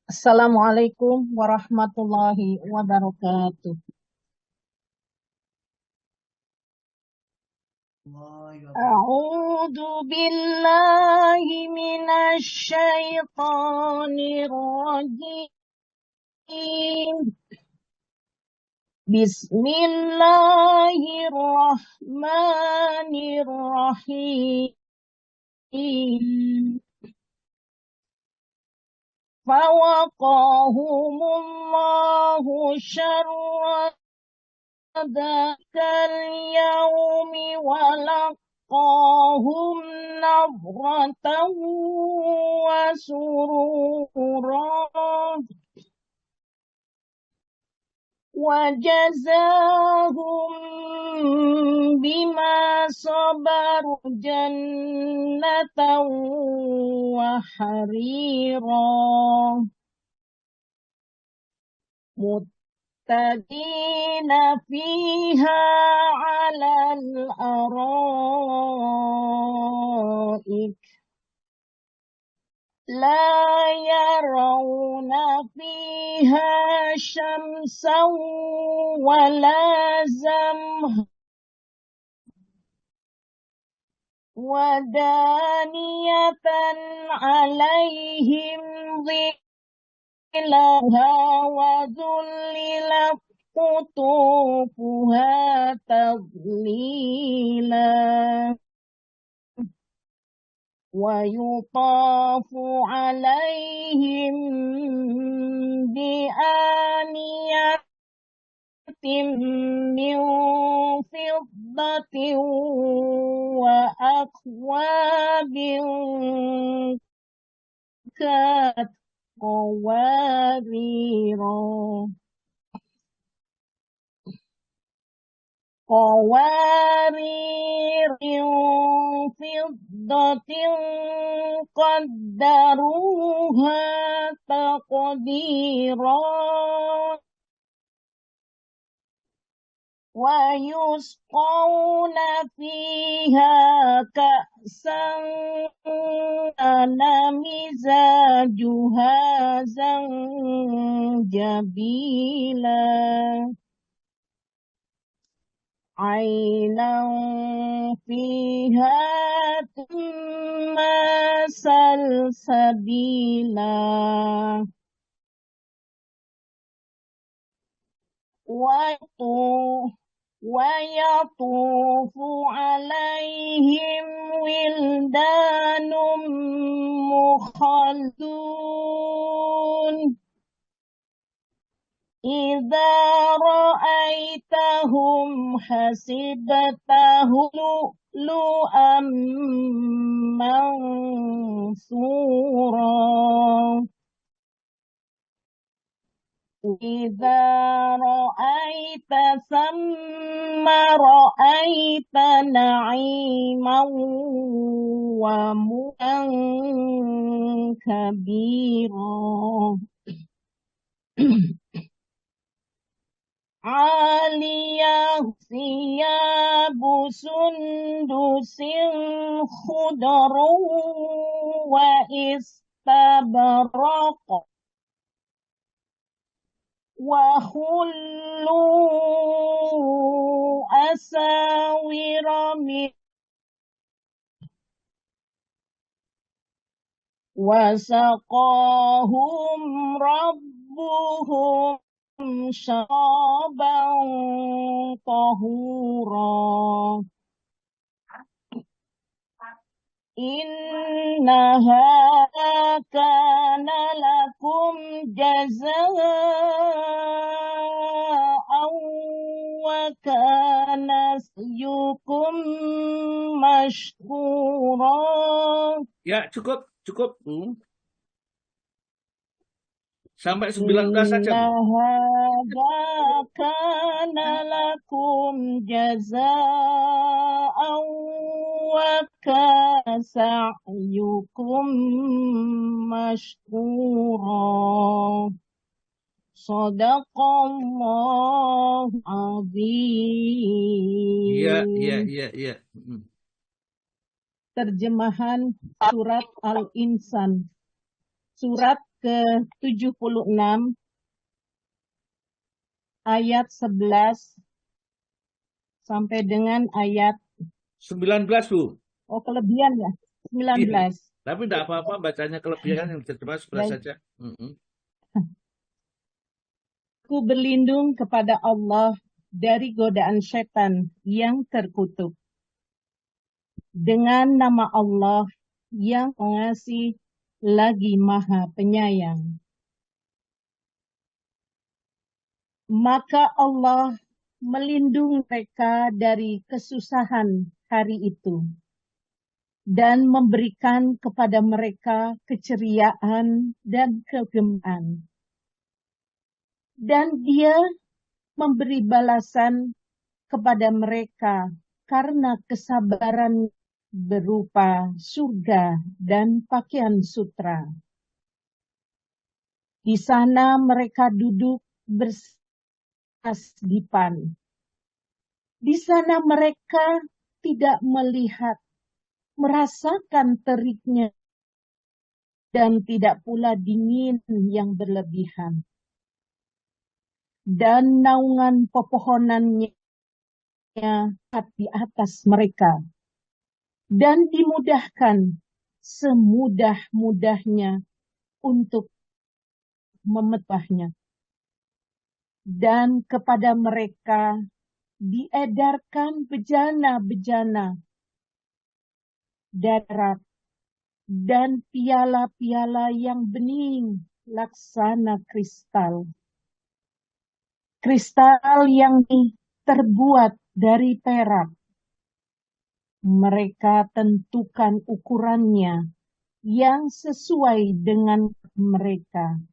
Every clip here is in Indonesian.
Assalamualaikum warahmatullahi wabarakatuh. A'udzu billahi minasy syaithanir rajim. Bismillahirrahmanirrahim. Fawaqahumullahu syarra ذاك اليوم ولقاهم نظرة وسرورا وجزاهم بما صبروا جنة وحريرا متكئين فيها على الأرائك لا يرون فيها شمسا ولا زمهريرا ودانية عليهم ظلالها وذللت قطوفها تذليلا ويطاف عليهم بآنية من فضة وأكواب كانت قوارير فضة قدروها تقديرا ويسقون فيها كأسا كان مزاجها زنجبيلا عينا فيها تسمى سلسبيلا ويطوف عليهم ولدان مخلدون إذا رأيتهم حسبته لؤلؤا منثورا إذا رأيت ثم رأيت نعيما وملكا كبيرا عالية ثياب سندس خضر واستبرق وحلوا أساور من وسقاهم ربهم شرابا طهورا إن هذا كان لكم جزاء وكان سعيكم مشكورا. Ya, cukup. Sampai 19 saja. Inna hadza kana lakum jazaa'an wa kana sa'yukum mashkura. Shadaqallahu azim. Iya. Terjemahan surat Al-Insan. surat ke-76 ayat 11 sampai dengan ayat 19, Bu. kelebihan ya, 19. Tapi tidak apa-apa bacanya kelebihan, yang terjemah 11 Baik. saja. Aku berlindung kepada Allah dari godaan setan yang terkutuk. Dengan nama Allah yang pengasih lagi maha penyayang. Maka Allah melindungi mereka dari kesusahan hari itu dan memberikan kepada mereka keceriaan dan kegembiraan. Dan Dia memberi balasan kepada mereka karena kesabaran berupa surga dan pakaian sutra. Di sana mereka duduk bersasdipan. Di sana mereka tidak melihat, merasakan teriknya, dan tidak pula dingin yang berlebihan. Dan naungan pepohonannya di atas mereka. Dan dimudahkan semudah-mudahnya untuk memetahnya. Dan kepada mereka diedarkan bejana-bejana darat dan piala-piala yang bening laksana kristal. Kristal yang terbuat dari perak. Mereka tentukan ukurannya yang sesuai dengan mereka.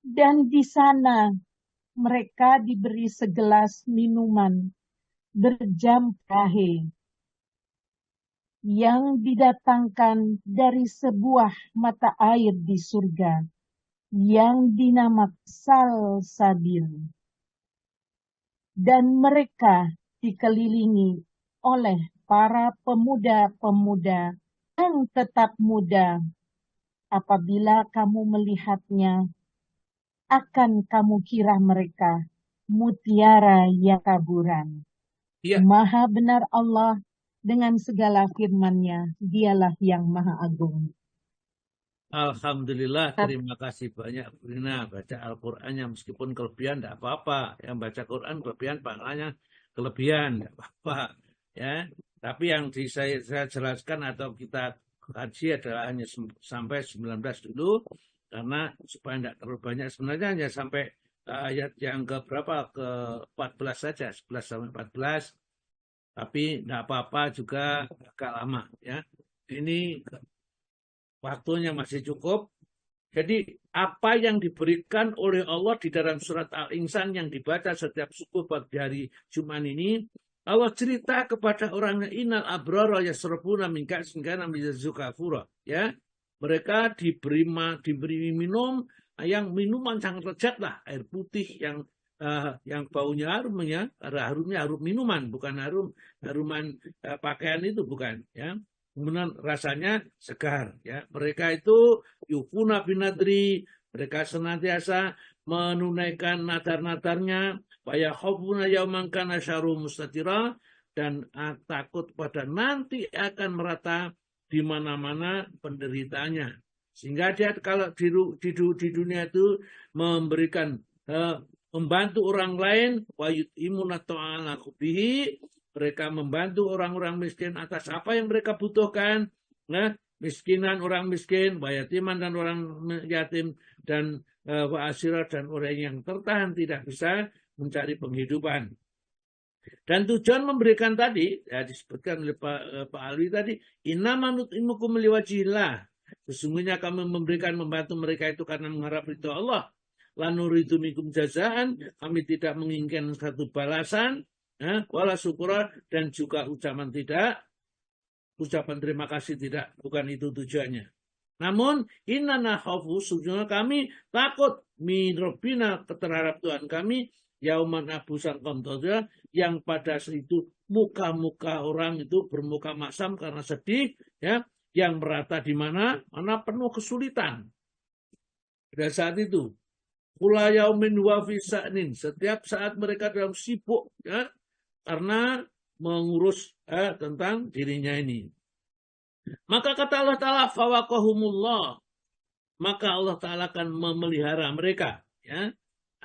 Dan di sana mereka diberi segelas minuman berjam jahe yang didatangkan dari sebuah mata air di surga yang dinamakan salsabil. Dan mereka dikelilingi oleh para pemuda-pemuda yang tetap muda. Apabila kamu melihatnya, akan kamu kira mereka mutiara yang taburan. Iya. Maha benar Allah dengan segala firman-Nya, Dialah yang Maha Agung. Alhamdulillah, terima kasih banyak Bu Rina. Baca Al-Qur'annya meskipun kelebihan tidak apa-apa. Yang baca Quran kelebihan pahalanya kelebihan, tidak apa-apa. Ya, tapi yang saya jelaskan atau kita kaji adalah hanya sampai 19 dulu, karena supaya tidak terlalu banyak. Sebenarnya hanya sampai ayat yang ke berapa, ke 14 saja, 11 sampai 14. Tapi tidak apa-apa juga agak lama. Ya, ini waktunya masih cukup. Jadi apa yang diberikan oleh Allah di dalam surat Al-Insan yang dibaca setiap subuh pagi hari Jumat ini, Allah cerita kepada orangnya, innal abrara yasrabuna min ka'sin kana mizajuha kafura. Ya, mereka diberi minum yang minuman sangat lezat lah, air putih yang baunya harumnya, harumnya harum minuman, bukan haruman pakaian itu, bukan, ya. Kemudian rasanya segar, ya. Mereka itu yufuna binadri, mereka senantiasa menunaikan nadar-nadarnya, wa khafuna yauman kana syarru mustatira, dan takut pada nanti akan merata di mana-mana penderitaannya. Sehingga dia kalau di dunia itu memberikan membantu orang lain, wa yut'imuna ta'ala bihi, mereka membantu orang-orang miskin atas apa yang mereka butuhkan. Nah, miskinan orang miskin, yatiman dan orang yatim, dan wa'asirat dan orang yang tertahan tidak bisa mencari penghidupan. Dan tujuan memberikan tadi, ya disebutkan oleh Pak Alwi tadi, innama nut'imukum liwajhillah. Sesungguhnya kami membantu mereka itu karena mengharap ridho Allah. La nuridu minkum jazaan, kami tidak menginginkan satu balasan, wala syukura, dan juga ucapan terima kasih tidak, bukan itu tujuannya. Namun inna nakhafu, sesungguhnya kami takut min rabbina, terhadap Tuhan kami, yauman abusan qamtarira, yang pada itu muka-muka orang itu bermuka masam karena sedih, ya, yang merata di mana penuh kesulitan. Pada saat itu, kula yaumin wa fi sa'nin, setiap saat mereka dalam sibuk ya, karena mengurus tentang dirinya ini. Maka kata Allah Ta'ala, fawaqahumullah, maka Allah Ta'ala akan memelihara mereka, ya,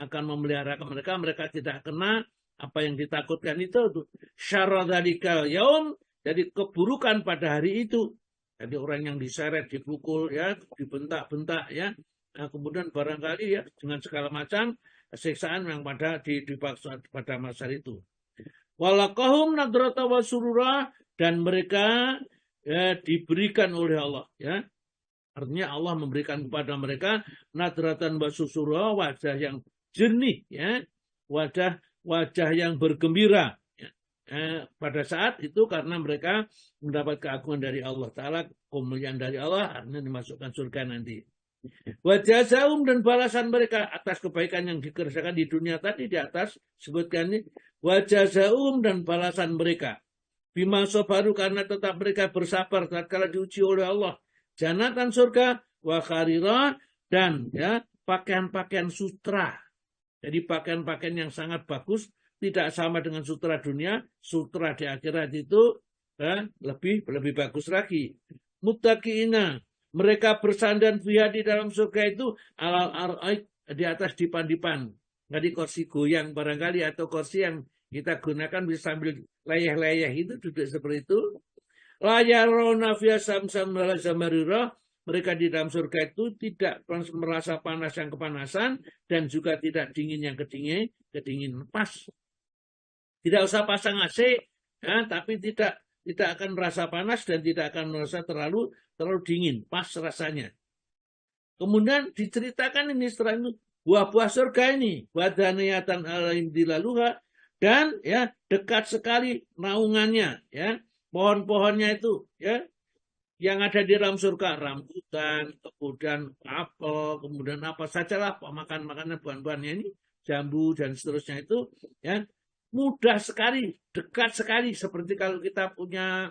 akan memelihara mereka, mereka tidak kena apa yang ditakutkan itu, syarradzalikal yaum, jadi keburukan pada hari itu. Jadi orang yang diseret, dipukul, ya, dibentak-bentak, ya, nah, kemudian barangkali ya dengan segala macam siksaan yang pada masa itu. Walakahum nadrata wa surura, dan mereka ya, diberikan oleh Allah, ya. Artinya Allah memberikan kepada mereka nadratan wa surura, wajah yang jernih, ya, wajah yang bergembira, ya. Pada saat itu karena mereka mendapat keagungan dari Allah Ta'ala, kemuliaan dari Allah, artinya dimasukkan surga nanti. Wajah jazaum, dan balasan mereka atas kebaikan yang dikerjakan di dunia tadi di atas sebutkan ini, wajah jazaum, dan balasan mereka bima sabaru, karena tetap mereka bersabar tatkala diuji oleh Allah, jannatan surga, wa kharira, dan ya pakaian-pakaian sutra. Jadi pakaian-pakaian yang sangat bagus, tidak sama dengan sutra dunia, sutra di akhirat itu lebih bagus lagi. Muttaqiina, mereka bersandar fiha di dalam surga itu alal ar'aik, di atas dipan-dipan. Jadi kursi goyang barangkali, atau kursi yang kita gunakan bisa sambil leyeh-leyeh itu, duduk seperti itu. La yarawna fiha samsam wala zamarira, mereka di dalam surga itu tidak merasa panas yang kepanasan, dan juga tidak dingin yang kedingin. Pas. Tidak usah pasang AC, ya, tapi tidak akan merasa panas dan tidak akan merasa terlalu dingin, pas rasanya. Kemudian diceritakan ini setelah itu buah-buah surga ini, wadaniyatan alaihim dilaluha, dan ya dekat sekali naungannya, ya, pohon-pohonnya itu, ya, yang ada di dalam surga, rambutan, kemudian apel, kemudian apa sajalah makanan buah-buahannya ini, jambu dan seterusnya itu, ya, mudah sekali, dekat sekali, seperti kalau kita punya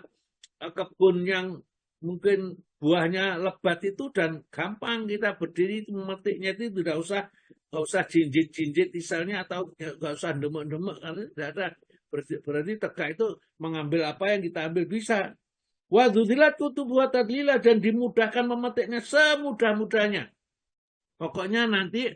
kebun yang mungkin buahnya lebat itu, dan gampang kita berdiri memetiknya itu, tidak usah jinjit-jinjit misalnya, atau tidak usah demek-demek, karena tidak ada. Berarti tegak itu mengambil apa yang kita ambil bisa. Wadzudilat kutubuha tadlila, dan dimudahkan memetiknya semudah-mudahnya. Pokoknya nanti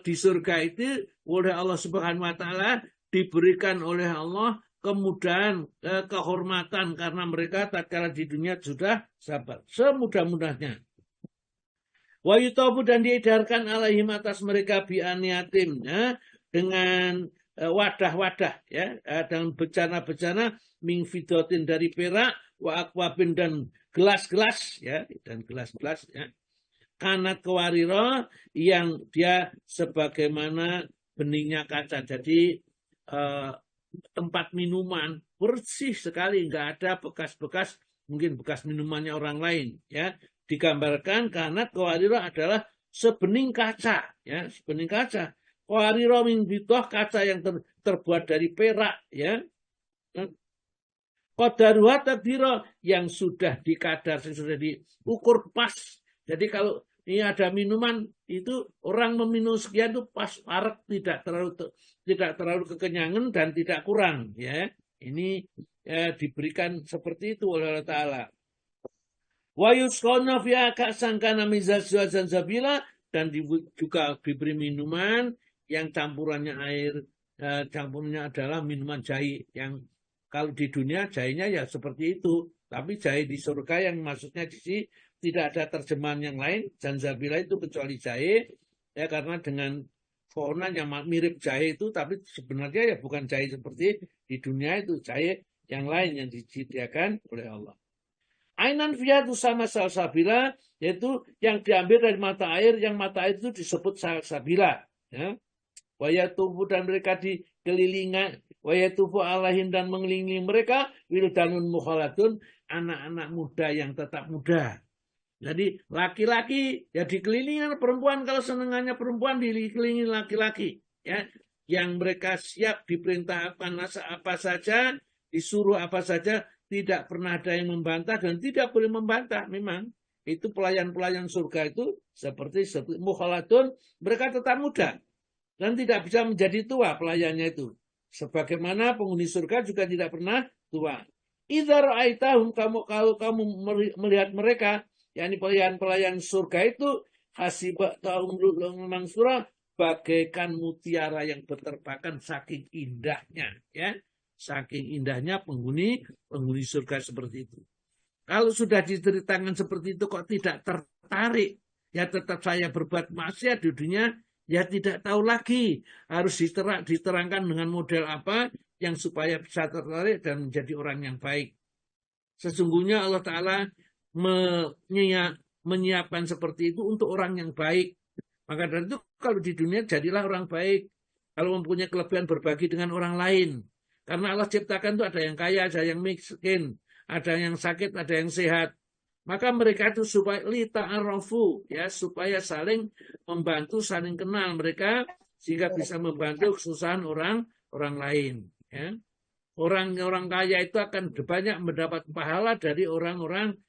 di surga itu oleh Allah Subhanahu wa Ta'ala diberikan oleh Allah kemudahan, kehormatan, karena mereka tatkala di dunia sudah sabar semudah-mudahnya. Wa yutabu, dan diedarkan alaihim atas mereka bianiatim, ya, dengan wadah-wadah, ya, dengan bejana-bejana min fidotin, dari perak, wa akwabin, dan gelas-gelas, ya, dan gelas-gelas, ya, kanat kewariro, yang dia sebagaimana beningnya kaca. Jadi tempat minuman bersih sekali, nggak ada bekas-bekas, mungkin bekas minumannya orang lain, ya. Digambarkan karena qawarira adalah sebening kaca, ya, sebening kaca. Qawarira min fiddah, kaca yang terbuat dari perak, ya. Qadaruha taqdira, yang sudah dikadar, yang sudah diukur pas. Jadi kalau ini ada minuman itu, orang meminum sekian itu pas parek, tidak terlalu kekenyangan dan tidak kurang, ya. Ini diberikan seperti itu oleh Allah Ta'ala. Wa yusqawna fiha ka'san kana mizajjuha zanjabila, dan juga diberi minuman yang campurannya air, campurannya adalah minuman jahe, yang kalau di dunia jahenya ya seperti itu, tapi jahe di surga yang maksudnya di sini tidak ada terjemahan yang lain, zanjabila itu kecuali jahe, ya, karena dengan fauna yang mirip jahe itu, tapi sebenarnya ya bukan jahe seperti di dunia itu, jahe yang lain yang disediakan oleh Allah. Ainan fiyatu sama salsabila, yaitu yang diambil dari mata air, yang mata air itu disebut salsabila, ya. Wayatufu, dan mereka dikelilingan, wayatufu alaihim, dan mengelilingi mereka wildanun mukhaladun, anak-anak muda yang tetap muda. Jadi laki-laki ya dikelilingi perempuan, kalau senengannya perempuan dikelilingi laki-laki, ya, yang mereka siap diperintah apa saja, disuruh apa saja, tidak pernah ada yang membantah dan tidak boleh membantah. Memang itu pelayan-pelayan surga itu seperti mukhaladun, mereka tetap muda dan tidak bisa menjadi tua pelayannya itu. Sebagaimana penghuni surga juga tidak pernah tua. Idza ra'aitahum, kalau kamu melihat mereka, yakni pelayan-pelayan surga itu, hasibatahum mansura, bagaikan mutiara yang berterbakan saking indahnya, ya. Saking indahnya penghuni surga seperti itu. Kalau sudah diceritakan seperti itu kok tidak tertarik, ya tetap saya berbuat maksiat di dunia, ya tidak tahu lagi harus diterangkan dengan model apa yang supaya bisa tertarik dan menjadi orang yang baik. Sesungguhnya Allah Ta'ala menyiapkan seperti itu untuk orang yang baik. Maka dari itu kalau di dunia jadilah orang baik. Kalau mempunyai kelebihan berbagi dengan orang lain. Karena Allah ciptakan itu ada yang kaya, ada yang miskin, ada yang sakit, ada yang sehat. Maka mereka itu supaya lita'arafu, ya, supaya saling membantu, saling kenal mereka sehingga bisa membantu kesusahan orang lain, ya. Orang kaya itu akan banyak mendapat pahala dari orang-orang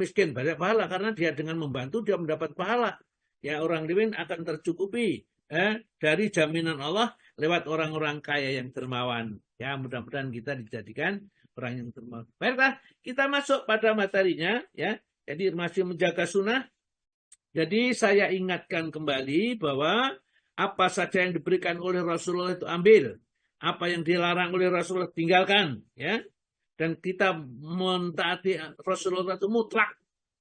miskin, banyak pahala karena dia dengan membantu dia mendapat pahala. Ya, orang lain akan tercukupi dari jaminan Allah lewat orang-orang kaya yang dermawan. Ya, mudah-mudahan kita dijadikan orang yang dermawan. Baiklah, kita masuk pada materinya, ya. Jadi masih menjaga sunnah. Jadi saya ingatkan kembali bahwa apa saja yang diberikan oleh Rasulullah itu ambil. Apa yang dilarang oleh Rasulullah tinggalkan, ya. Dan kita mentaati Rasulullah itu mutlak,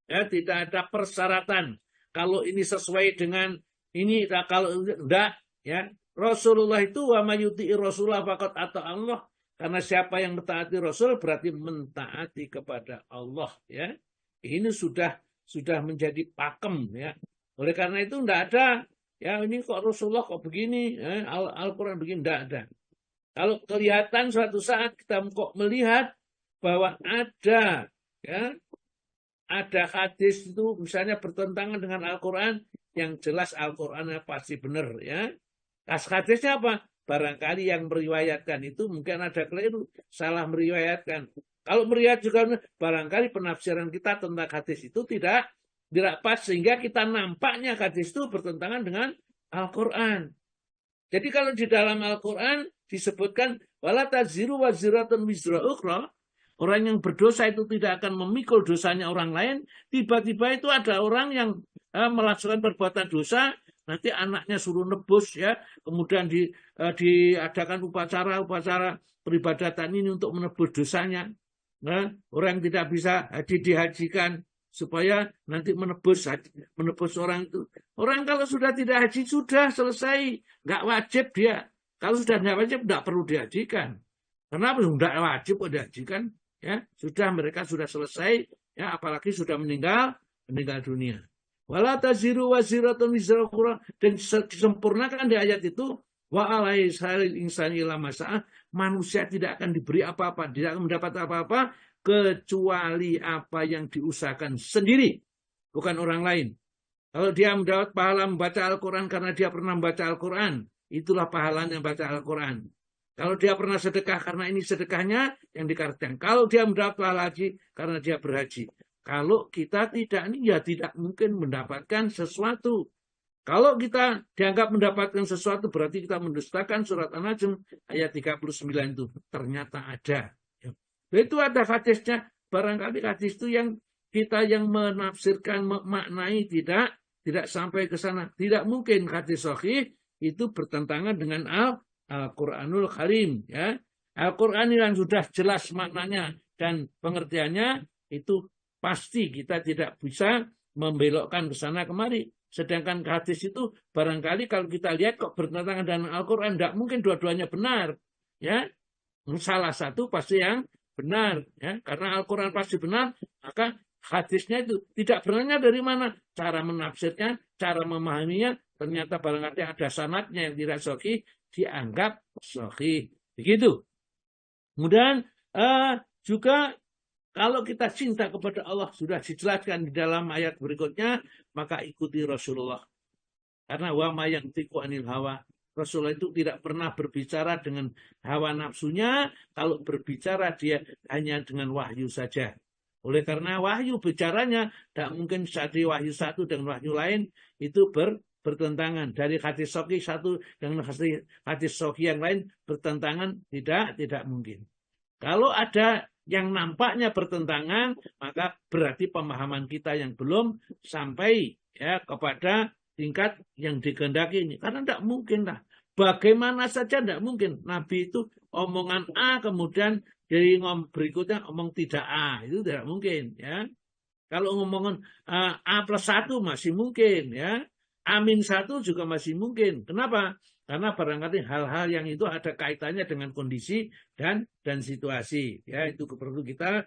ya, tidak ada persyaratan. Kalau ini sesuai dengan ini, kalau enggak, ya. Rasulullah itu wa mayyuti'i Rasulullah faqad ata Allah. Karena siapa yang mentaati Rasul berarti mentaati kepada Allah, ya. Ini sudah menjadi pakem, ya. Oleh karena itu enggak ada, ya, ini kok Rasulullah kok begini, Al-Qur'an begini, enggak ada. Kalau kelihatan suatu saat kita kok melihat bahwa ada, ya, ada hadis itu misalnya bertentangan dengan Al-Quran, yang jelas Al-Qurannya pasti benar, ya. Hadisnya apa? Barangkali yang meriwayatkan itu mungkin ada keliru, salah meriwayatkan. Kalau meriwayat juga barangkali penafsiran kita tentang hadis itu tidak pas sehingga kita nampaknya hadis itu bertentangan dengan Al-Quran. Jadi kalau di dalam Al-Quran disebutkan wala taziru waziratun wizra ukhra, orang yang berdosa itu tidak akan memikul dosanya orang lain. Tiba-tiba itu ada orang yang melakukan perbuatan dosa, nanti anaknya suruh nebus, ya, kemudian diadakan upacara peribadatan ini untuk menebus dosanya. Nah, orang yang tidak bisa dihajikan supaya nanti menebus orang itu. Orang kalau sudah tidak haji sudah selesai, nggak wajib dia. Kalau sudah nggak wajib nggak perlu dihajikan. Kenapa? Nggak wajib kok dihajikan. Ya, mereka sudah selesai, ya, apalagi sudah meninggal dunia. Wala taziru waziratun wizra ukhra, dan disempurnakan di ayat itu wa alaihil insani illa ma sa'a, manusia tidak akan diberi apa-apa, tidak akan mendapat apa-apa kecuali apa yang diusahakan sendiri, bukan orang lain. Kalau dia mendapat pahala membaca Al-Quran karena dia pernah membaca Al-Quran, itulah pahalanya membaca Al-Quran. Kalau dia pernah sedekah karena ini sedekahnya yang dikatakan. Kalau dia mendapat pahala haji karena dia berhaji. Kalau kita tidak, ini ya tidak mungkin mendapatkan sesuatu. Kalau kita dianggap mendapatkan sesuatu berarti kita mendustakan surat An-Najm ayat 39 itu. Ternyata ada. Itu ada hadisnya. Barangkali hadis itu yang kita yang menafsirkan, memaknai tidak sampai ke sana. Tidak mungkin hadis sahih itu bertentangan dengan Al-Quranul Karim, ya. Al-Quran yang sudah jelas maknanya dan pengertiannya itu pasti kita tidak bisa membelokkan ke sana kemari. Sedangkan hadis itu barangkali kalau kita lihat kok bertentangan dengan Al-Quran, tidak mungkin dua-duanya benar, ya. Salah satu pasti yang benar, ya. Karena Al-Quran pasti benar, maka hadisnya itu tidak benarnya dari mana? Cara menafsirnya, cara memahaminya, ternyata barangkali ada sanadnya yang tidak sahih, dianggap sahih. Begitu. Kemudian juga kalau kita cinta kepada Allah, sudah dijelaskan di dalam ayat berikutnya, maka ikuti Rasulullah. Karena wa ma yantiqu anil hawa, Rasulullah itu tidak pernah berbicara dengan hawa nafsunya. Kalau berbicara dia hanya dengan wahyu saja. Oleh karena wahyu bicaranya tidak mungkin dari wahyu satu dengan wahyu lain itu bertentangan. Dari hadis sahih satu dengan hadis sahih yang lain bertentangan, tidak mungkin. Kalau ada yang nampaknya bertentangan, maka berarti pemahaman kita yang belum sampai ya kepada tingkat yang dikehendaki ini. Karena tidak mungkin lah. Bagaimana saja tidak mungkin. Nabi itu omongan A kemudian dari berikutnya omong tidak A. Itu tidak mungkin. Ya. Kalau ngomongan A plus 1 masih mungkin. Ya. A-1 juga masih mungkin. Kenapa? Karena barangkali hal-hal yang itu ada kaitannya dengan kondisi dan situasi. Ya, itu perlu kita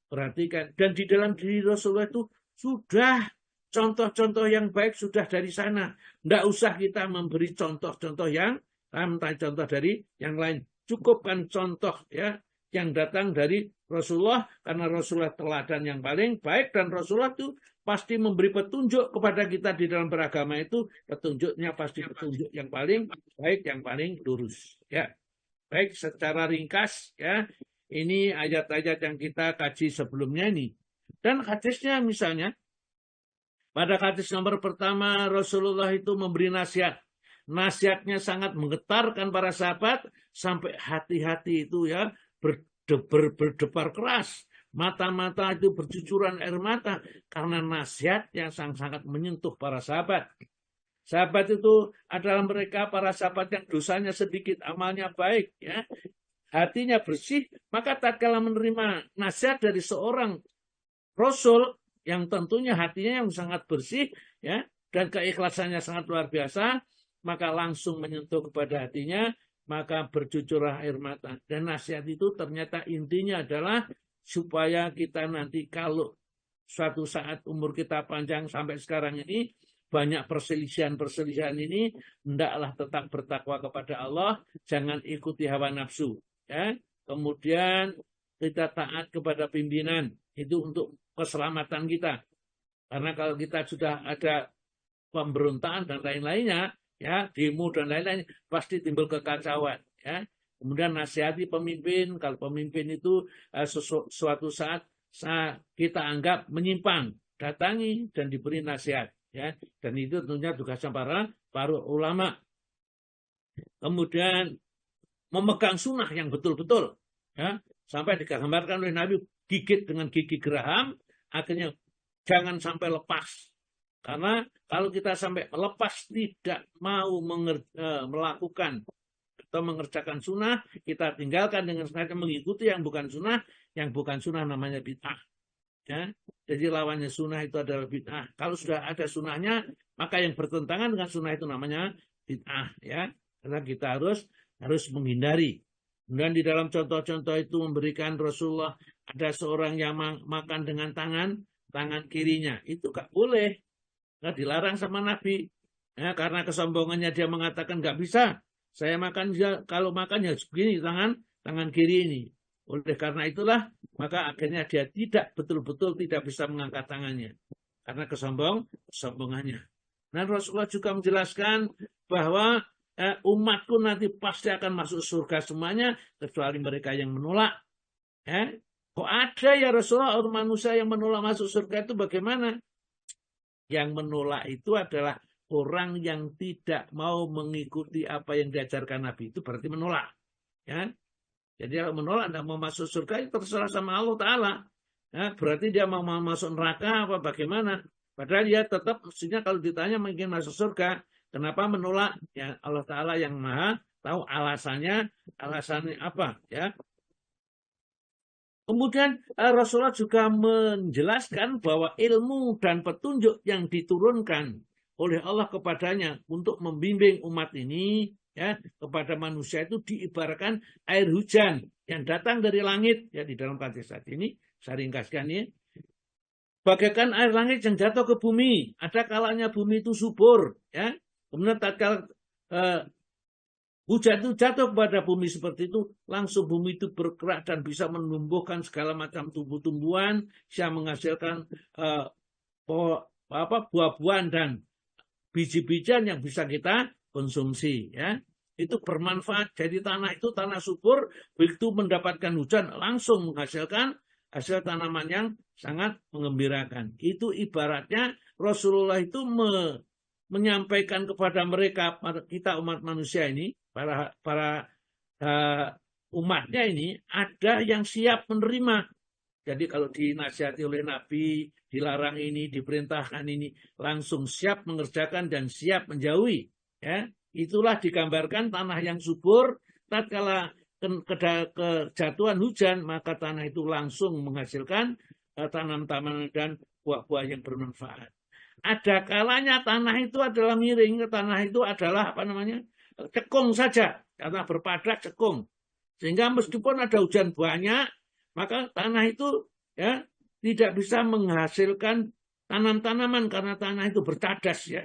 perhatikan. Dan di dalam diri Rasulullah itu sudah contoh-contoh yang baik sudah dari sana. Tidak usah kita memberi contoh-contoh yang contoh dari yang lain. Cukupkan contoh ya yang datang dari Rasulullah, karena Rasulullah teladan yang paling baik, dan Rasulullah itu pasti memberi petunjuk kepada kita di dalam beragama itu. Petunjuknya pasti petunjuk yang paling baik, yang paling lurus. Ya, baik, secara ringkas ya. Ini ayat-ayat yang kita kaji sebelumnya ini. Dan hadisnya misalnya pada hadis nomor pertama Rasulullah itu memberi nasihat. Nasihatnya sangat menggetarkan para sahabat sampai hati-hati itu ya berdebar keras. Mata-mata itu bercucuran air mata karena nasihat yang sangat menyentuh para sahabat. Sahabat itu adalah mereka para sahabat yang dosanya sedikit, amalnya baik ya. Hatinya bersih, maka tatkala menerima nasihat dari seorang Rasul yang tentunya hatinya yang sangat bersih ya dan keikhlasannya sangat luar biasa, maka langsung menyentuh kepada hatinya, maka bercucurlah air mata. Dan nasihat itu ternyata intinya adalah supaya kita nanti kalau suatu saat umur kita panjang sampai sekarang ini banyak perselisihan ini, hendaklah tetap bertakwa kepada Allah, jangan ikuti hawa nafsu ya. Kemudian kita taat kepada pimpinan, itu untuk keselamatan kita. Karena kalau kita sudah ada pemberontakan dan lain-lainnya ya, demo dan lain-lain, pasti timbul kekacauan ya. Kemudian nasihati pemimpin, kalau pemimpin itu suatu saat kita anggap menyimpang, datangi dan diberi nasihat ya. Dan itu tentunya tugasnya para ulama. Kemudian memegang sunnah yang betul-betul ya, sampai digambarkan oleh Nabi gigit dengan gigi geraham, akhirnya jangan sampai lepas. Karena kalau kita sampai melepas, tidak mau melakukan atau mengerjakan sunnah, kita tinggalkan dengan sengaja mengikuti yang bukan sunnah. Yang bukan sunnah namanya bid'ah ya. Jadi lawannya sunnah itu adalah bid'ah. Kalau sudah ada sunnahnya, maka yang bertentangan dengan sunnah itu namanya bid'ah ya. Karena kita harus menghindari. Kemudian di dalam contoh-contoh itu memberikan Rasulullah ada seorang yang makan dengan tangan kirinya. Itu gak boleh. Nah, dilarang sama Nabi. Ya, karena kesombongannya dia mengatakan gak bisa. Saya makan, kalau makan ya begini tangan kiri ini. Oleh karena itulah, maka akhirnya dia betul-betul tidak bisa mengangkat tangannya. Karena kesombongannya. Nah, Rasulullah juga menjelaskan bahwa umatku nanti pasti akan masuk surga semuanya, kecuali mereka yang menolak. Kok ada ya Rasulullah orang manusia yang menolak masuk surga itu bagaimana? Yang menolak itu adalah orang yang tidak mau mengikuti apa yang diajarkan Nabi. Itu berarti menolak. Ya. Jadi kalau menolak, tidak mau masuk surga, itu terserah sama Allah Ta'ala. Ya, berarti dia mau masuk neraka apa bagaimana? Padahal dia tetap, mestinya kalau ditanya mungkin masuk surga. Kenapa menolak? Ya Allah Ta'ala yang maha tahu alasannya apa. Ya. Kemudian Rasulullah juga menjelaskan bahwa ilmu dan petunjuk yang diturunkan oleh Allah kepadanya untuk membimbing umat ini ya kepada manusia itu diibaratkan air hujan yang datang dari langit ya. Di dalam hadis saat ini saya ringkaskan ya, bagaikan air langit yang jatuh ke bumi. Ada kalanya bumi itu subur ya, kemudian tatkala hujan itu jatuh kepada bumi seperti itu, langsung bumi itu bergerak dan bisa menumbuhkan segala macam tumbuh-tumbuhan yang menghasilkan buah-buahan dan biji-bijian yang bisa kita konsumsi, ya. Itu bermanfaat. Jadi tanah itu tanah subur, begitu mendapatkan hujan langsung menghasilkan hasil tanaman yang sangat mengembirakan. Itu ibaratnya Rasulullah itu menyampaikan kepada mereka, kita umat manusia ini, para umatnya ini, ada yang siap menerima. Jadi kalau dinasihati oleh Nabi, dilarang ini, diperintahkan ini, langsung siap mengerjakan dan siap menjauhi. Ya, itulah digambarkan tanah yang subur. Tatkala kejatuhan hujan, maka tanah itu langsung menghasilkan tanam-tanaman dan buah-buah yang bermanfaat. Ada kalanya tanah itu adalah miring, tanah itu adalah cekung saja, tanah berpadak cekung. Sehingga meskipun ada hujan banyak, maka tanah itu ya tidak bisa menghasilkan tanam-tanaman karena tanah itu bercadas, ya.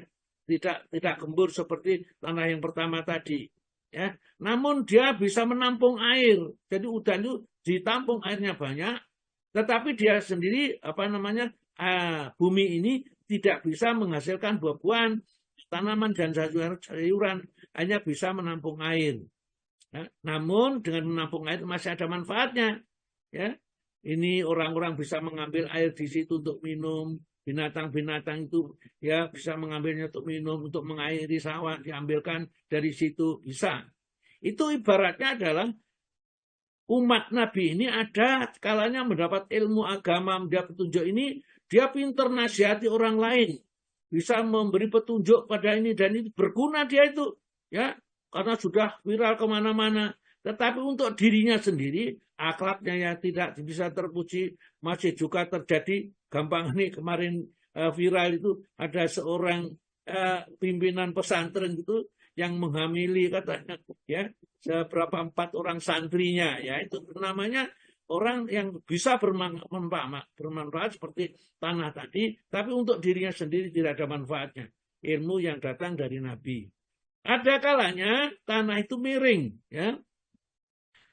Tidak gembur seperti tanah yang pertama tadi, ya. Namun dia bisa menampung air. Jadi hujan itu ditampung airnya banyak, tetapi dia sendiri bumi ini tidak bisa menghasilkan buah-buahan, tanaman dan sayuran, hanya bisa menampung air. Ya, namun dengan menampung air masih ada manfaatnya. Ya, ini orang-orang bisa mengambil air di situ untuk minum. Binatang-binatang itu ya bisa mengambilnya untuk minum, untuk mengairi sawah, diambilkan dari situ bisa. Itu ibaratnya adalah umat Nabi ini ada kalanya mendapat ilmu agama, dia petunjuk ini, dia pintar nasihati orang lain, bisa memberi petunjuk pada ini dan itu berguna dia itu, ya, karena sudah viral kemana-mana. Tetapi untuk dirinya sendiri, akhlaknya ya tidak bisa terpuji, masih juga terjadi. Gampang nih kemarin viral itu ada seorang pimpinan pesantren itu yang menghamili katanya, ya, seberapa 4 orang santrinya, ya, itu namanya orang yang bisa bermanfaat seperti tanah tadi, tapi untuk dirinya sendiri tidak ada manfaatnya. Ilmu yang datang dari Nabi. Ada kalanya tanah itu miring, ya.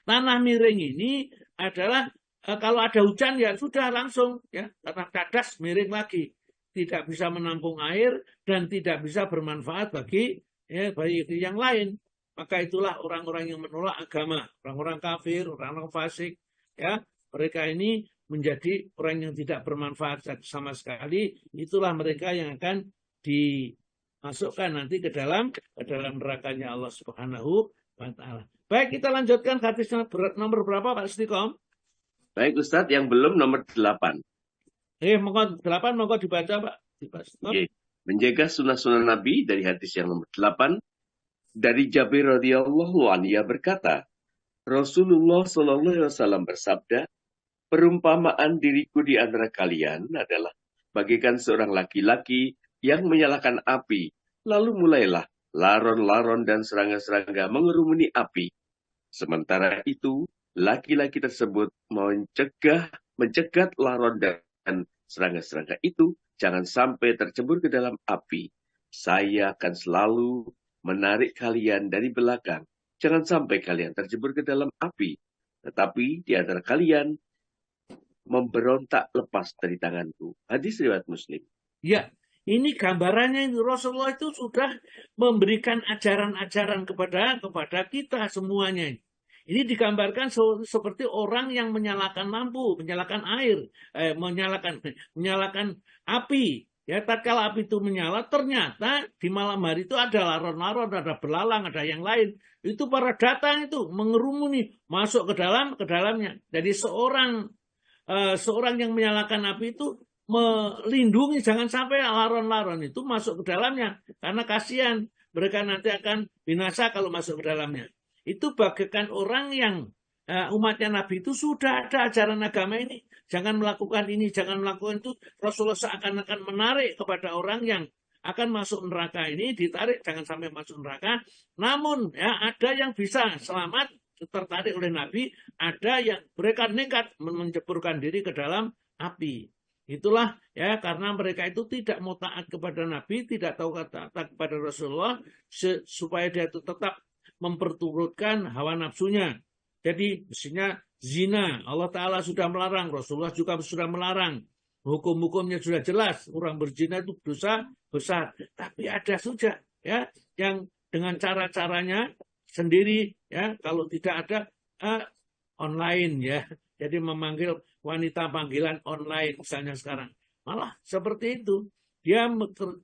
Tanah miring ini adalah kalau ada hujan ya sudah langsung, ya, tanah cadas miring lagi, tidak bisa menampung air dan tidak bisa bermanfaat bagi yang lain. Maka itulah orang-orang yang menolak agama, orang-orang kafir, orang-orang fasik, ya, mereka ini menjadi orang yang tidak bermanfaat sama sekali. Itulah mereka yang akan dimasukkan nanti ke dalam nerakanya Allah Subhanahu wa Ta'ala. Baik, kita lanjutkan hadis nomor berapa, Pak Istiqom? Baik, Ustadz, yang belum nomor 8. Monggo 8, monggo dibaca, Pak. Oke. Menjaga sunnah-sunnah Nabi dari hadis yang nomor 8. Dari Jabir radhiyallahu anhu, ia berkata, Rasulullah SAW bersabda, perumpamaan diriku di antara kalian adalah bagaikan seorang laki-laki yang menyalakan api, lalu mulailah laron-laron dan serangga-serangga mengerumuni api. Sementara itu, laki-laki tersebut mencegat laron dan serangga-serangga itu jangan sampai tercebur ke dalam api. Saya akan selalu menarik kalian dari belakang. Jangan sampai kalian tercebur ke dalam api. Tetapi di antara kalian memberontak lepas dari tanganku. Hadis riwayat Muslim. Ya, ini gambarannya Rasulullah itu sudah memberikan ajaran-ajaran kepada kita semuanya. Ini digambarkan seperti orang yang menyalakan lampu, menyalakan air, menyalakan api. Ya, tatkala api itu menyala, ternyata di malam hari itu ada laron-laron, ada belalang, ada yang lain. Itu para datang itu mengerumuni, masuk ke dalamnya. Jadi seorang yang menyalakan api itu melindungi jangan sampai laron-laron itu masuk ke dalamnya, karena kasihan mereka nanti akan binasa kalau masuk ke dalamnya. Itu bagaikan orang yang umatnya Nabi itu sudah ada ajaran agama ini, jangan melakukan ini, jangan melakukan itu. Rasulullah seakan-akan menarik kepada orang yang akan masuk neraka ini, ditarik jangan sampai masuk neraka. Namun ya ada yang bisa selamat, tertarik oleh Nabi, ada yang mereka nekat menceburkan diri ke dalam api. Itulah ya, karena mereka itu tidak mau taat kepada Nabi, tidak tahu taat kepada Rasulullah, supaya dia itu tetap memperturutkan hawa nafsunya. Jadi mestinya zina, Allah Ta'ala sudah melarang, Rasulullah juga sudah melarang. Hukum-hukumnya sudah jelas, orang berzina itu dosa besar. Tapi ada saja ya yang dengan cara-caranya sendiri, ya. Kalau tidak ada online, ya. Jadi memanggil wanita panggilan online misalnya sekarang. Malah seperti itu. Dia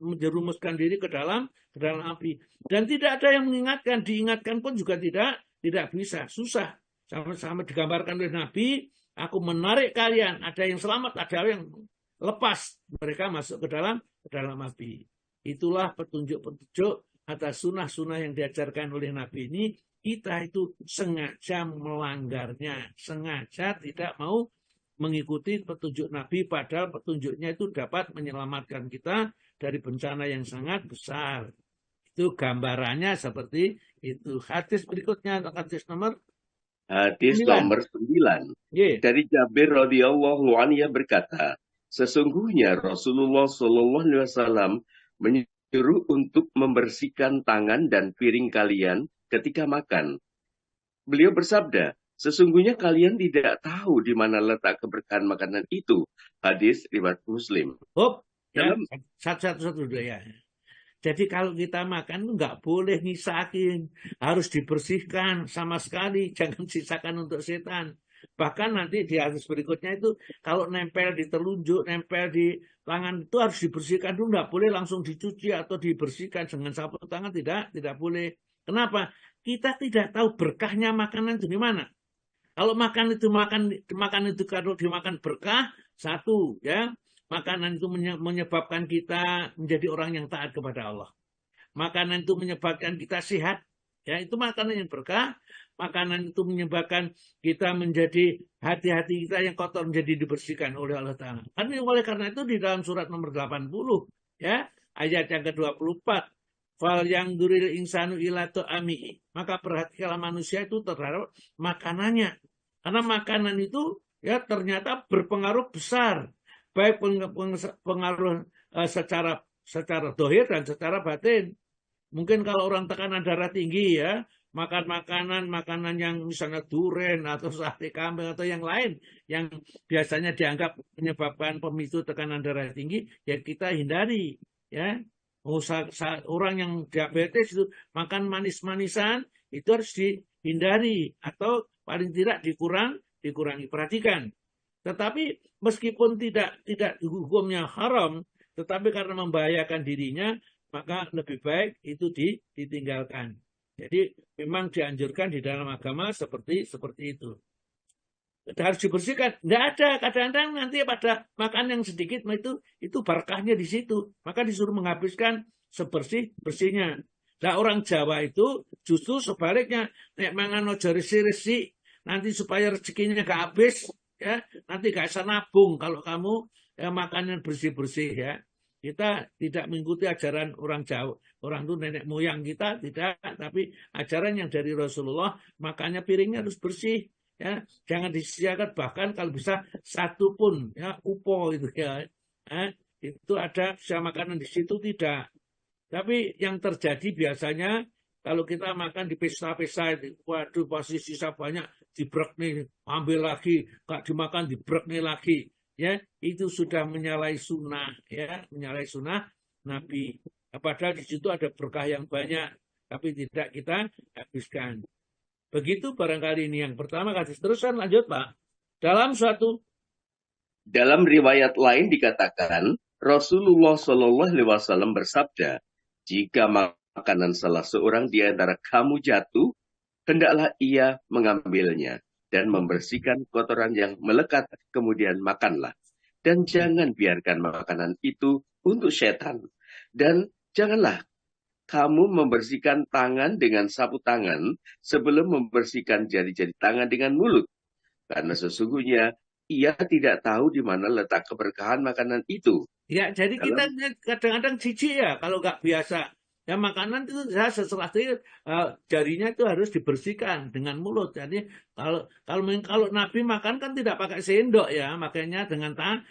menjerumuskan diri ke dalam api. Dan tidak ada yang mengingatkan. Diingatkan pun juga tidak bisa. Susah. Sama-sama digambarkan oleh Nabi, aku menarik kalian. Ada yang selamat, ada yang lepas. Mereka masuk ke dalam api. Itulah petunjuk-petunjuk atas sunnah-sunnah yang diajarkan oleh Nabi ini. Kita itu sengaja melanggarnya. Sengaja tidak mau mengikuti petunjuk Nabi, padahal petunjuknya itu dapat menyelamatkan kita dari bencana yang sangat besar. Itu gambarannya seperti itu. Hadis berikutnya, hadis nomor 9. Dari Jabir radhiyallahu anhu berkata, sesungguhnya Rasulullah Shallallahu Alaihi Wasallam menyuruh untuk membersihkan tangan dan piring kalian ketika makan. Beliau bersabda, sesungguhnya kalian tidak tahu di mana letak keberkahan makanan itu. Hadis riwayat Muslim. Ya, satu-satu dulu ya. Jadi kalau kita makan itu nggak boleh nyisakin, harus dibersihkan sama sekali, jangan sisakan untuk setan. Bahkan nanti di hadis berikutnya itu kalau nempel di telunjuk, nempel di tangan itu harus dibersihkan dulu, nggak boleh langsung dicuci atau dibersihkan dengan sapu tangan, tidak boleh. Kenapa? Kita tidak tahu berkahnya makanan itu di mana. Kalau makan itu kalau dimakan berkah, satu ya, makanan itu menyebabkan kita menjadi orang yang taat kepada Allah. Makanan itu menyebabkan kita sehat, ya itu makanan yang berkah. Makanan itu menyebabkan kita menjadi hati-hati kita yang kotor menjadi dibersihkan oleh Allah Ta'ala. Oleh karena itu di dalam surat nomor 80 ya ayat yang ke-24. Fal yang duril insanu ila tu'amihi. Maka perhatikanlah manusia itu terhadap makanannya. Karena makanan itu ya ternyata berpengaruh besar. Baik pengaruh secara dohir dan secara batin. Mungkin kalau orang tekanan darah tinggi ya, makan makanan yang misalnya duren atau sate kambing atau yang lain yang biasanya dianggap menyebabkan pemicu tekanan darah tinggi, ya kita hindari ya. Orang yang diabetes itu makan manis-manisan itu harus dihindari atau paling tidak dikurangi. Perhatikan. Tetapi meskipun tidak hukumnya haram, tetapi karena membahayakan dirinya, maka lebih baik itu ditinggalkan. Jadi memang dianjurkan di dalam agama seperti itu. Harus dibersihkan. Tidak ada. Kadang-kadang nanti pada makan yang sedikit itu berkahnya di situ. Maka disuruh menghabiskan sebersih-bersihnya. Nah orang Jawa itu justru sebaliknya. Nek mangan ojo resi-resi. Nanti supaya rezekinya gak habis. Ya, nanti gak bisa nabung kalau kamu makan yang bersih-bersih ya. Kita tidak mengikuti ajaran orang Jawa. Orang itu nenek moyang kita tidak. Tapi ajaran yang dari Rasulullah. Makanya piringnya harus bersih. Ya, jangan disisakan, bahkan kalau bisa satu pun ya upo itu ya, itu ada bisa makanan di situ tidak. Tapi yang terjadi biasanya kalau kita makan di pesta-pesta, waduh pasti sisa banyak, dibrek nih, ambil lagi, gak dimakan dibrek nih lagi, ya itu sudah menyalahi sunnah, ya menyalahi sunnah Nabi. Padahal di situ ada berkah yang banyak, tapi tidak kita habiskan. Begitu barangkali ini yang pertama. Kasih terusan, lanjut Pak. Dalam riwayat lain dikatakan, Rasulullah Shallallahu Alaihi Wasallam bersabda, jika makanan salah seorang di antara kamu jatuh, hendaklah ia mengambilnya dan membersihkan kotoran yang melekat, kemudian makanlah. Dan jangan biarkan makanan itu untuk setan. Dan janganlah kamu membersihkan tangan dengan sapu tangan sebelum membersihkan jari-jari tangan dengan mulut. Karena sesungguhnya ia tidak tahu di mana letak keberkahan makanan itu. Ya, jadi kita kadang-kadang jijik ya kalau nggak biasa. Ya makanan itu setelah itu jarinya itu harus dibersihkan dengan mulut. Jadi kalau Nabi makan kan tidak pakai sendok ya, makanya dengan tangan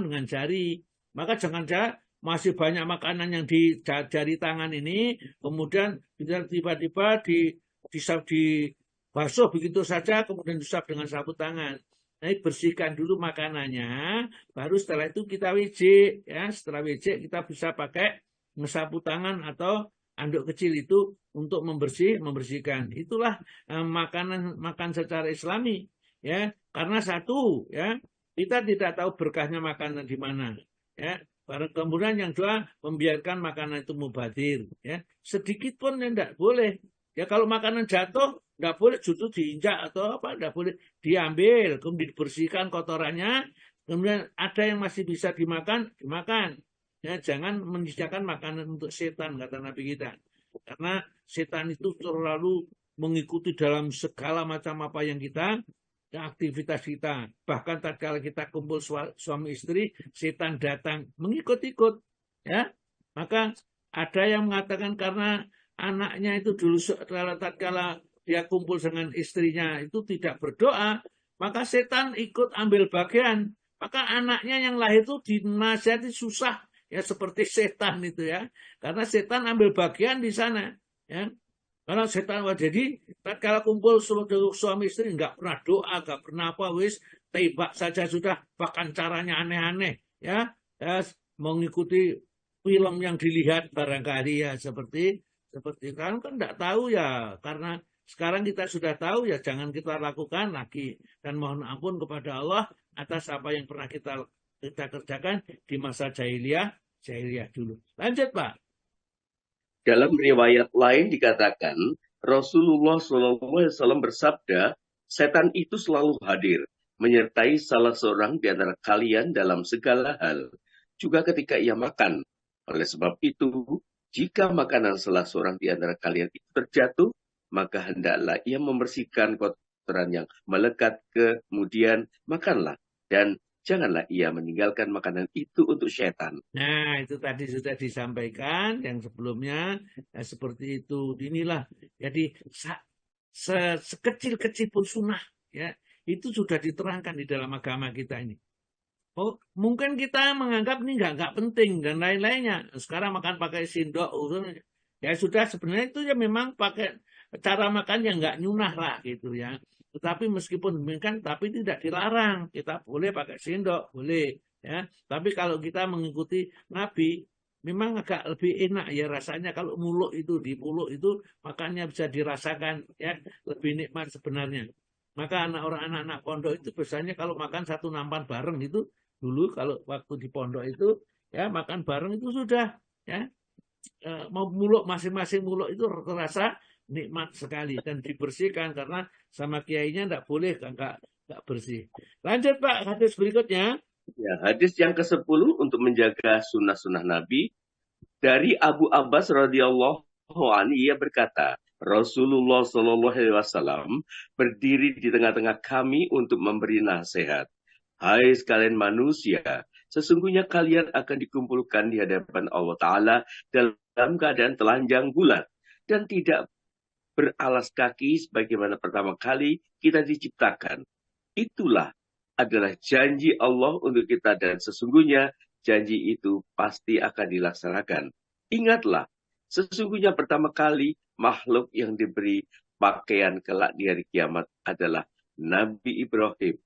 dengan jari. Maka jangan masih banyak makanan yang di jari tangan ini, kemudian tiba-tiba dibasuh begitu saja, kemudian diusap dengan sapu tangan. Nah, bersihkan dulu makanannya, baru setelah itu kita WC, ya. Setelah WC kita bisa pakai sapu tangan atau anduk kecil itu untuk membersihkan. Itulah makan secara Islami, ya. Karena satu, ya, kita tidak tahu berkahnya makanan di mana, ya. Kemudian yang kedua, membiarkan makanan itu mubazir, ya. Sedikit pun tidak boleh. Ya kalau makanan jatuh, tidak boleh justru diinjak atau apa, tidak boleh diambil, kemudian dibersihkan kotorannya, kemudian ada yang masih bisa dimakan. Ya, jangan menyediakan makanan untuk setan, kata Nabi kita. Karena setan itu terlalu mengikuti dalam segala macam apa yang kita, aktivitas kita. Bahkan tatkala kita kumpul suami istri, setan datang mengikut-ikut. Ya, maka ada yang mengatakan karena anaknya itu dulu tatkala dia kumpul dengan istrinya itu tidak berdoa, maka setan ikut ambil bagian. Maka anaknya yang lahir itu dinasihati susah, ya seperti setan itu, ya. Karena setan ambil bagian di sana, ya. Karena setan, jadi tatkala kumpul suami istri nggak pernah doa, nggak pernah apa, wis tembak saja sudah, bahkan caranya aneh-aneh, ya. Mengikuti film yang dilihat barangkali, ya, seperti kan nggak tahu, ya, karena sekarang kita sudah tahu, ya, jangan kita lakukan lagi, dan mohon ampun kepada Allah atas apa yang pernah kita kerjakan di masa jahiliyah dulu. Lanjut, Pak. Dalam riwayat lain dikatakan Rasulullah SAW bersabda, setan itu selalu hadir menyertai salah seorang di antara kalian dalam segala hal, juga ketika ia makan. Oleh sebab itu, jika makanan salah seorang di antara kalian itu terjatuh, maka hendaklah ia membersihkan kotoran yang melekat, kemudian makanlah, dan janganlah ia meninggalkan makanan itu untuk setan. Nah, itu tadi sudah disampaikan yang sebelumnya, ya, seperti itu. Inilah, jadi sekecil-kecil pun sunnah, ya, itu sudah diterangkan di dalam agama kita ini. Oh, mungkin kita menganggap ini nggak penting dan lain-lainnya. Sekarang makan pakai sendok, ya sudah, sebenarnya itu ya memang pakai cara makan yang nggak nyunah lah gitu, ya. Tetapi meskipun demikian, tapi tidak dilarang. Kita boleh pakai sendok, boleh, ya. Tapi kalau kita mengikuti Nabi, memang agak lebih enak, ya, rasanya kalau muluk itu, di muluk itu makannya bisa dirasakan, ya, lebih nikmat sebenarnya. Maka anak-anak pondok itu biasanya kalau makan satu nampan bareng itu, dulu kalau waktu di pondok itu, ya, makan bareng itu sudah, ya, mau muluk masing-masing muluk itu terasa nikmat sekali dan dibersihkan karena sama kiainya tidak boleh, nggak bersih. Lanjut, Pak, hadis berikutnya. Ya, hadis yang ke-10 untuk menjaga sunnah-sunnah Nabi dari Abu Abbas radhiyallahu anhu, ia berkata, Rasulullah SAW berdiri di tengah-tengah kami untuk memberi nasihat. Hai sekalian manusia, sesungguhnya kalian akan dikumpulkan di hadapan Allah Ta'ala dalam keadaan telanjang bulat dan tidak beralas kaki sebagaimana pertama kali kita diciptakan. Itulah adalah janji Allah untuk kita dan sesungguhnya janji itu pasti akan dilaksanakan. Ingatlah, sesungguhnya pertama kali makhluk yang diberi pakaian kelak di hari kiamat adalah Nabi Ibrahim.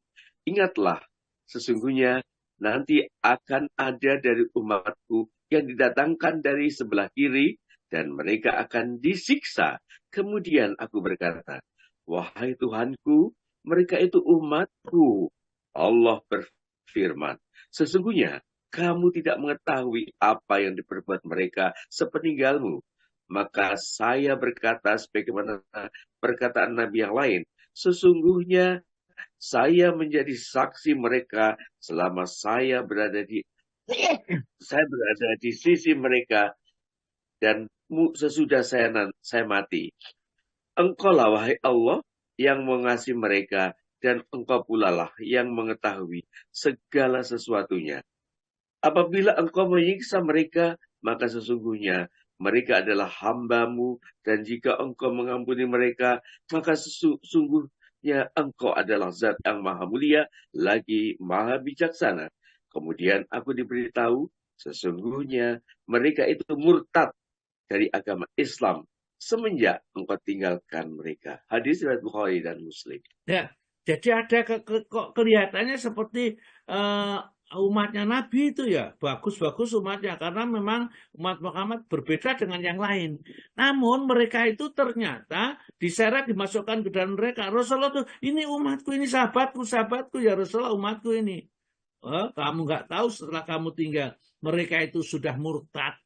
Ingatlah, sesungguhnya nanti akan ada dari umatku yang didatangkan dari sebelah kiri dan mereka akan disiksa. Kemudian aku berkata, wahai Tuhanku, mereka itu umatku. Allah berfirman, sesungguhnya kamu tidak mengetahui apa yang diperbuat mereka sepeninggalmu. Maka saya berkata sebagaimana perkataan Nabi yang lain, sesungguhnya saya menjadi saksi mereka selama saya berada di sisi mereka dan sesudah saya mati. Engkau lah wahai Allah yang mengasihi mereka dan engkau pula lah yang mengetahui segala sesuatunya. Apabila engkau menyiksa mereka, maka sesungguhnya mereka adalah hamba-Mu, dan jika engkau mengampuni mereka, maka sesungguhnya engkau adalah zat yang maha mulia, lagi maha bijaksana. Kemudian aku diberitahu, sesungguhnya mereka itu murtad dari agama Islam semenjak engkau tinggalkan mereka. Hadis riwayat Bukhari dan Muslim. Ya, jadi ada kok kelihatannya seperti umatnya Nabi itu ya bagus-bagus umatnya, karena memang umat Muhammad berbeda dengan yang lain. Namun mereka itu ternyata diseret, dimasukkan ke dalam mereka. Rasulullah tuh, ini umatku, ini sahabatku, sahabatku ya Rasulullah, umatku ini. Oh, kamu nggak tahu setelah kamu tinggal, mereka itu sudah murtad,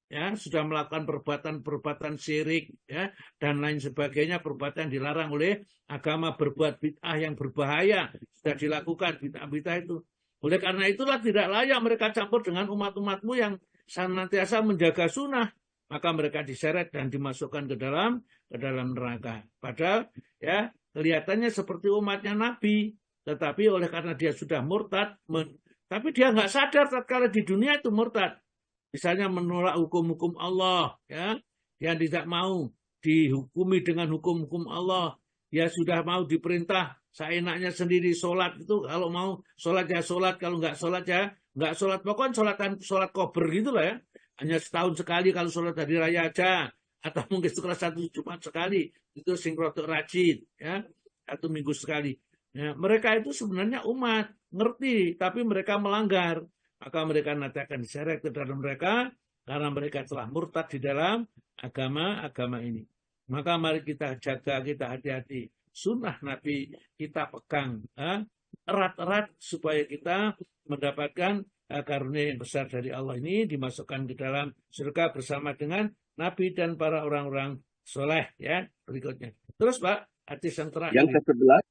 ya, sudah melakukan perbuatan-perbuatan syirik, ya, dan lain sebagainya, perbuatan dilarang oleh agama, berbuat bid'ah yang berbahaya sudah dilakukan, bid'ah-bid'ah itu. Oleh karena itulah tidak layak mereka campur dengan umat-umatmu yang senantiasa menjaga sunnah. Maka mereka diseret dan dimasukkan ke dalam neraka. Padahal ya kelihatannya seperti umatnya Nabi. Tetapi oleh karena dia sudah murtad, tapi dia nggak sadar tatkala di dunia itu murtad. Misalnya menolak hukum-hukum Allah. Ya, dia tidak mau dihukumi dengan hukum-hukum Allah. Dia sudah mau diperintah seenaknya sendiri sholat itu, kalau mau sholat ya sholat, kalau nggak sholat ya nggak sholat. Pokoknya sholat kober gitu lah ya. Hanya setahun sekali kalau sholat hari raya aja, atau mungkin setelah 1 Jumat sekali, itu sinkrotik rajin ya, 1 minggu sekali. Ya, mereka itu sebenarnya umat, ngerti, tapi mereka melanggar. Maka mereka nanti akan diseret ke dalam mereka karena mereka telah murtad di dalam agama ini. Maka mari kita jaga, kita hati-hati. Sunnah Nabi kita pegang erat-erat supaya kita mendapatkan karunia yang besar dari Allah ini, dimasukkan ke dalam surga bersama dengan Nabi dan para orang-orang soleh ya berikutnya. Terus Pak, hadis yang terakhir. Yang ke-11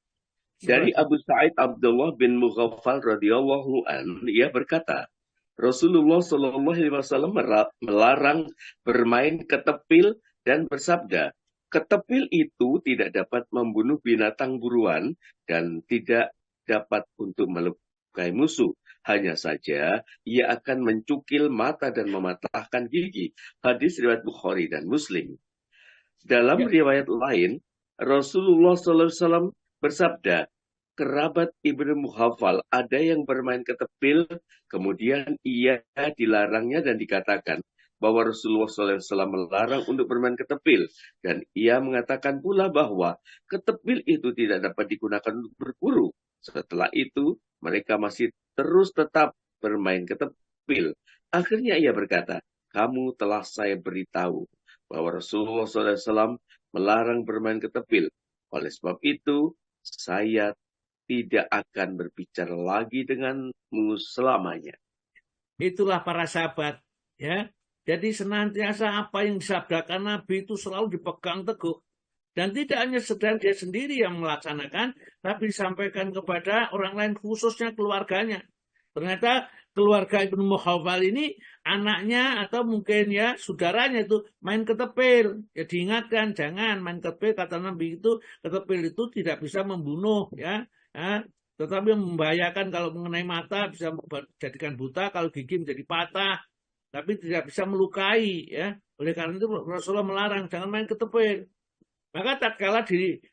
dari Abu Sa'id Abdullah bin Mughaffal radhiyallahu an, ia berkata, Rasulullah Shallallahu alaihi wasallam melarang bermain ketepil dan bersabda, ketepil itu tidak dapat membunuh binatang buruan dan tidak dapat untuk melukai musuh. Hanya saja ia akan mencukil mata dan mematahkan gigi. Hadis riwayat Bukhari dan Muslim. Dalam riwayat lain, Rasulullah SAW bersabda, kerabat Ibnu Mughaffal ada yang bermain ketepil, kemudian ia dilarangnya dan dikatakan bahwa Rasulullah SAW melarang untuk bermain ketepil. Dan ia mengatakan pula bahwa ketepil itu tidak dapat digunakan untuk berburu. Setelah itu, mereka masih terus tetap bermain ketepil. Akhirnya ia berkata, kamu telah saya beritahu bahwa Rasulullah SAW melarang bermain ketepil. Oleh sebab itu, saya tidak akan berbicara lagi denganmu selamanya. Itulah para sahabat, ya. Jadi senantiasa apa yang disabdakan Nabi itu selalu dipegang teguh. Dan tidak hanya sedang dia sendiri yang melaksanakan, tapi disampaikan kepada orang lain, khususnya keluarganya. Ternyata keluarga Ibnu Mughaffal ini anaknya atau mungkin ya saudaranya itu main ketepil. Ya diingatkan, jangan main ketepil, kata Nabi itu, ketepil itu tidak bisa membunuh ya. Tetapi membahayakan kalau mengenai mata, bisa menjadikan buta, kalau gigi menjadi patah, tapi tidak bisa melukai ya. Oleh karena itu Rasulullah melarang jangan main ketepil. Maka tatkala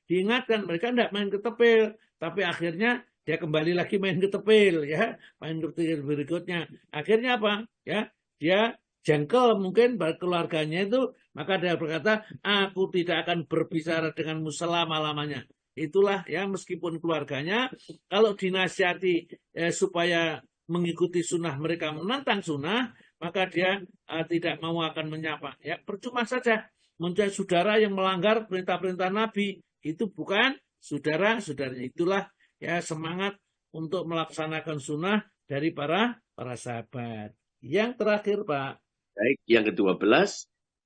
diingatkan, mereka tidak main ketepil, tapi akhirnya dia kembali lagi main ketepil ya, main ketepil berikutnya. Akhirnya apa? Ya, dia jengkel mungkin pada keluarganya itu, maka dia berkata, aku tidak akan berbicara denganmu selama-lamanya. Itulah ya, meskipun keluarganya kalau dinasihati supaya mengikuti sunnah, mereka menentang sunnah, maka dia tidak mau akan menyapa. Ya, percuma saja. Mencari saudara yang melanggar perintah-perintah Nabi itu bukan saudara-saudaranya. Itulah ya semangat untuk melaksanakan sunnah dari para sahabat. Yang terakhir Pak. Baik, yang ke-12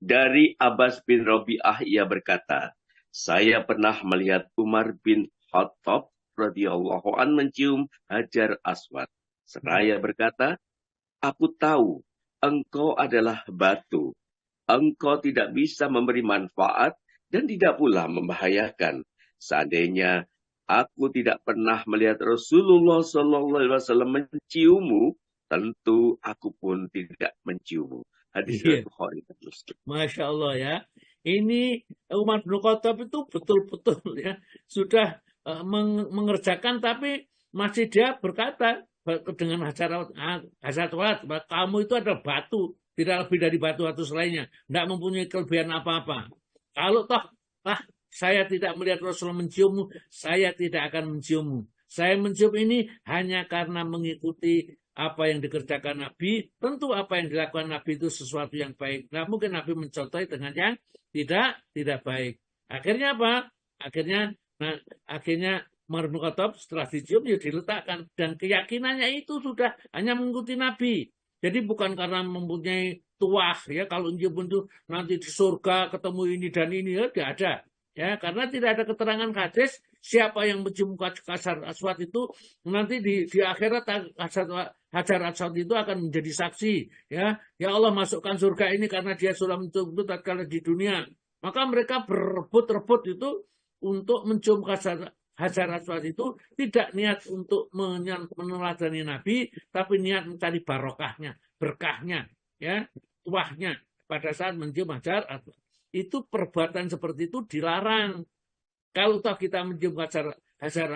dari Abbas bin Rabi'ah, ia berkata, saya pernah melihat Umar bin Khattab radhiyallahu an mencium Hajar Aswad. Seraya berkata, aku tahu engkau adalah batu. Engkau tidak bisa memberi manfaat dan tidak pula membahayakan. Seandainya aku tidak pernah melihat Rasulullah SAW menciummu, tentu aku pun tidak menciummu. Hadis Bukhari dan Muslim. Masya Allah ya. Ini Umar bin Khattab itu betul-betul ya sudah mengerjakan, tapi masih dia berkata dengan Hajar Aswad, kamu itu adalah batu. Tidak lebih dari batu-batu lainnya. Tidak mempunyai kelebihan apa-apa. Kalau saya tidak melihat Rasulullah menciummu, saya tidak akan menciummu. Saya mencium ini hanya karena mengikuti apa yang dikerjakan Nabi, tentu apa yang dilakukan Nabi itu sesuatu yang baik. Nah, mungkin Nabi mencontohi dengan yang tidak baik. Akhirnya apa? Akhirnya Umar bin Khattab setelah dicium ya diletakkan, dan keyakinannya itu sudah hanya mengikuti Nabi. Jadi bukan karena mempunyai tuah ya, kalau cium itu nanti di surga ketemu ini dan ini ya tidak ada. Ya, karena tidak ada keterangan hadis siapa yang mencium Hajar Aswad itu nanti di akhirat Hajar Aswad itu akan menjadi saksi. Ya Allah masukkan surga ini karena dia sudah mencium itu tatkala di dunia. Maka mereka berebut-rebut itu untuk mencium Hajar Aswad itu tidak niat untuk meneladani Nabi, tapi niat mencari barokahnya, berkahnya, ya, tuahnya pada saat mencium Hajar Aswad. Itu perbuatan seperti itu dilarang. Kalau toh kita mencium Hajar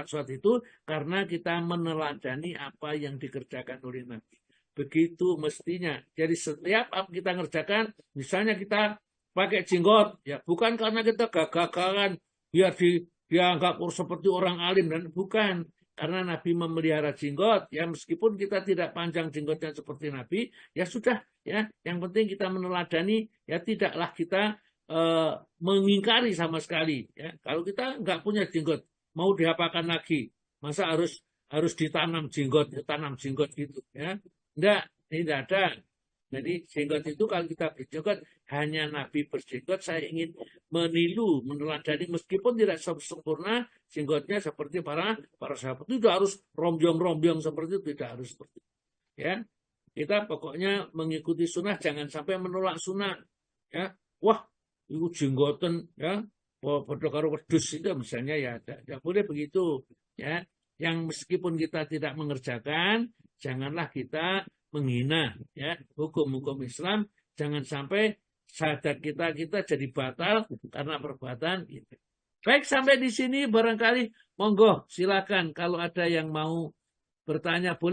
Aswad itu karena kita meneladani apa yang dikerjakan oleh Nabi. Begitu mestinya. Jadi setiap apa kita ngerjakan, misalnya kita pakai jenggot, ya bukan karena kita gagalan biar dianggap seperti orang alim, dan bukan. Karena Nabi memelihara jenggot, ya meskipun kita tidak panjang jenggotnya seperti Nabi, ya sudah, ya. Yang penting kita meneladani, ya tidaklah kita mengingkari sama sekali. Ya. Kalau kita nggak punya jenggot, mau diapakan lagi? Masa harus ditanam jenggot gitu, ya? Tidak ada. Jadi jenggot itu kalau kita berjenggot, hanya Nabi berjenggot. Saya ingin meniru, meneladani, meskipun tidak sempurna jenggotnya seperti para sahabat. Itu tidak harus rombyong-rombyong seperti itu, tidak harus seperti itu. Ya, kita pokoknya mengikuti sunnah, jangan sampai menolak sunnah. Ya, wah, itu jenggotan, ya, padha karo wedhus itu misalnya, ya tidak boleh begitu. Ya, yang meskipun kita tidak mengerjakan, janganlah kita menghina, ya, hukum-hukum Islam. Jangan sampai syahadat kita jadi batal karena perbuatan itu. Baik, sampai di sini barangkali monggo silakan kalau ada yang mau bertanya boleh.